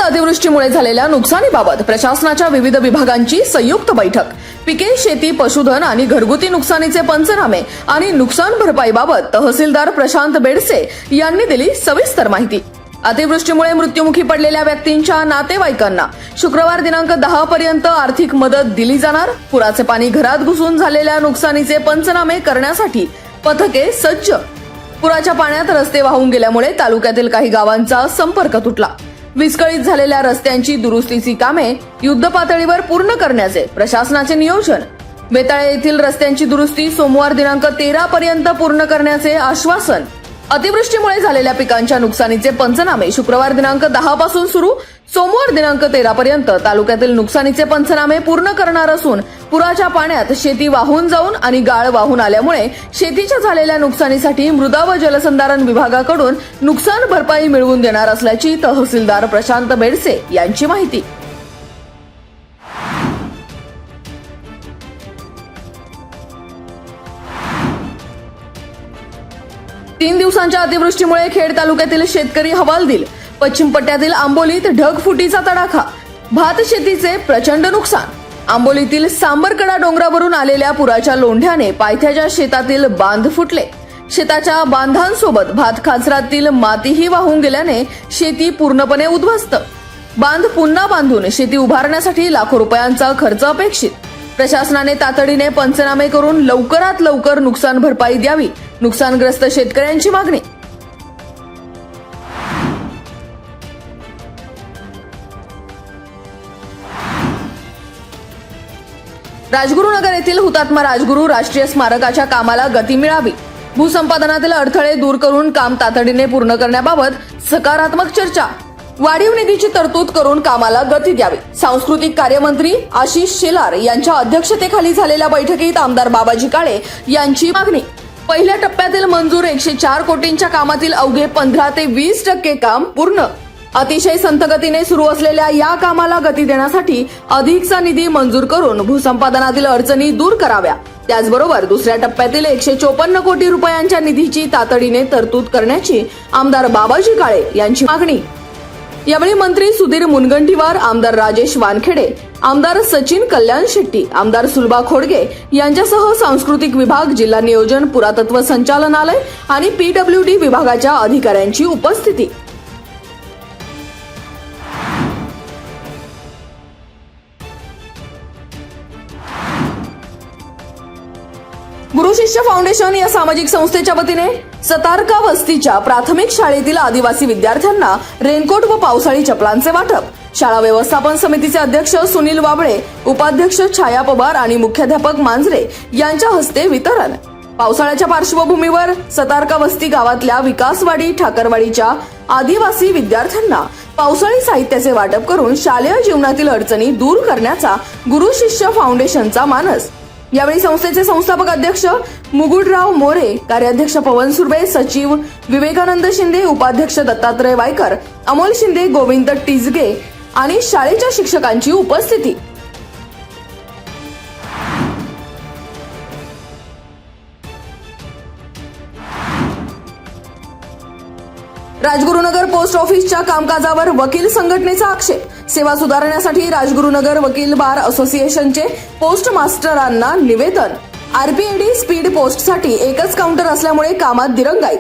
अतिवृष्टीमुळे झालेल्या नुकसानीबाबत प्रशासनाच्या विविध विभागांची संयुक्त बैठक. पिके, शेती, पशुधन आणि घरगुती नुकसानीचे पंचनामे आणि नुकसान भरपाईबाबत तहसीलदार प्रशांत बेडसे यांनी दिली सविस्तर माहिती. अतिवृष्टीमुळे मृत्युमुखी पडलेल्या व्यक्तींच्या नातेवाईकांना शुक्रवार दिनांक 10 पर्यंत आर्थिक मदत दिली जाणार. पुराचे पाणी घरात घुसून झालेल्या नुकसानीचे पंचनामे करण्यासाठी पथके सज्ज. पुराच्या पाण्यात रस्ते वाहून गेल्यामुळे तालुक्यातील काही गावांचा संपर्क तुटला. विस्कळीत झालेल्या रस्त्यांची दुरुस्तीची कामे युद्धपातळीवर पूर्ण करण्याचे प्रशासनाचे नियोजन. वेताळे येथील रस्त्यांची दुरुस्ती सोमवार दिनांक 13 पर्यंत पूर्ण करण्याचे आश्वासन. अतिवृष्टीमुळे झालेल्या पिकांच्या नुकसानीचे पंचनामे शुक्रवार दिनांक 10 पासून सुरू. सोमवार दिनांक 13 पर्यंत तालुक्यातील नुकसानीचे पंचनामे पूर्ण करणार असून पुराच्या पाण्यात शेती वाहून जाऊन आणि गाळ वाहून आल्यामुळे शेतीच्या झालेल्या नुकसानीसाठी मृदा व जलसंधारण विभागाकडून नुकसान भरपाई मिळवून देणार असल्याची तहसीलदार प्रशांत बेडसे यांची माहिती. तीन दिवसांच्या अतिवृष्टीमुळे खेड तालुक्यातील शेतकरी हवालदिल. पश्चिम पट्ट्यातील आंबोलीत ढगफुटीचा तडाखा. भात शेतीचे प्रचंड नुकसान. आंबोलीतील सांबरकडा डोंगरावरून आलेल्या पुराच्या लोंढ्याने पायथ्याच्या शेतातील बांध फुटले. शेताच्या बांधांसोबत भात खाचरातील मातीही वाहून गेल्याने शेती पूर्णपणे उद्ध्वस्त. बांध पुन्हा बांधून शेती उभारण्यासाठी लाखो रुपयांचा खर्च अपेक्षित. प्रशासनाने तातडीने पंचनामे करून लवकरात लवकर नुकसान भरपाई द्यावी, नुकसानग्रस्त शेतकऱ्यांची मागणी. राजगुरुनगर येथील हुतात्मा राजगुरू राष्ट्रीय स्मारकाच्या कामाला गती मिळावी. भूसंपादनातील अडथळे दूर करून काम तातडीने पूर्ण करण्याबाबत सकारात्मक चर्चा. वाढीव निधीची तरतूद करून कामाला गती द्यावी. सांस्कृतिक कार्यमंत्री आशिष शेलार यांच्या अध्यक्षतेखाली झालेल्या बैठकीत आमदार बाबाजी काळे यांची मागणी. पहिल्या टप्प्यातील मंजूर 104 कोटींच्या कामातील अवघे 15 ते 20% काम पूर्ण. अतिशय संथ गतीने सुरू असलेल्या या कामाला गती देण्यासाठी अधिकचा निधी मंजूर करून भूसंपादनातील अडचणी दूर कराव्या. त्याचबरोबर दुसऱ्या टप्प्यातील 154 कोटी रुपयांच्या निधीची तातडीने तरतूद करण्याची आमदार बाबाजी काळे यांची मागणी. यावेळी मंत्री सुधीर मुनगंटीवार, आमदार राजेश वानखेडे, आमदार सचिन कल्याण शेट्टी, आमदार सुलभा खोडगे यांच्यासह सांस्कृतिक विभाग, जिल्हा नियोजन, पुरातत्व संचालनालय आणि PWD विभागाच्या अधिकाऱ्यांची उपस्थिती. गुरु शिष्य फाउंडेशन या सामाजिक संस्थेच्या वतीने सतारका वस्तीच्या प्राथमिक शाळेतील आदिवासी विद्यार्थ्यांना रेनकोट व पावसाळी चपलांचे वाटप. शाळा व्यवस्थापन समितीचे अध्यक्ष सुनील वाबळे, उपाध्यक्ष छाया पवार आणि मुख्याध्यापक मांजरे यांच्या हस्ते वितरण. पावसाळ्याच्या पार्श्वभूमीवर सतारका वस्ती गावातल्या विकासवाडी ठाकरवाडीच्या आदिवासी विद्यार्थ्यांना पावसाळी साहित्याचे वाटप करून शालेय जीवनातील अडचणी दूर करण्याचा गुरु शिष्य फाउंडेशनचा मानस. यावेळी संस्थेचे संस्थापक अध्यक्ष मुगुडराव मोरे, कार्याध्यक्ष पवन सुर्वे, सचिव विवेकानंद शिंदे, उपाध्यक्ष दत्तात्रय वायकर, अमोल शिंदे, गोविंद टिजगे आणि शाळेच्या शिक्षकांची उपस्थिती. राजगुरुनगर पोस्ट ऑफिसच्या कामकाजावर वकील संघटनेचा आक्षेप. सेवा सुधारण्यासाठी राजगुरुनगर वकील बार असोसिएशनचे पोस्ट मास्टरांना निवेदन. RPAD स्पीड पोस्टसाठी एकच काउंटर असल्यामुळे कामात दिरंगाई.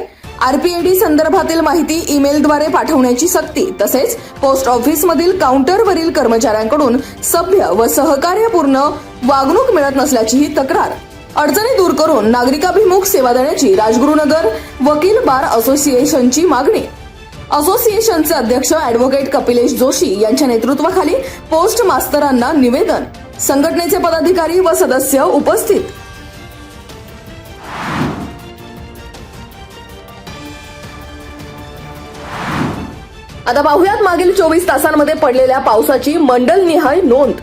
RPAD संदर्भातील माहिती ईमेलद्वारे पाठवण्याची सक्ती. तसेच पोस्ट ऑफिसमधील काउंटरवरील कर्मचाऱ्यांकडून सभ्य व सहकार्यपूर्ण वागणूक मिळत नसल्याचीही तक्रार. अडचणी दूर करून नागरिकाभिमुख सेवा देण्याची राजगुरुनगर वकील बार असोसिएशनची मागणी. असोसिएशनचे अध्यक्ष ॲडव्होकेट कपिलेश जोशी यांच्या नेतृत्वाखाली पोस्ट मास्तरांना निवेदन. संघटनेचे पदाधिकारी व सदस्य उपस्थित. आता पाहुयात मागील 24 तासांमध्ये पडलेल्या पावसाची मंडलनिहाय नोंद.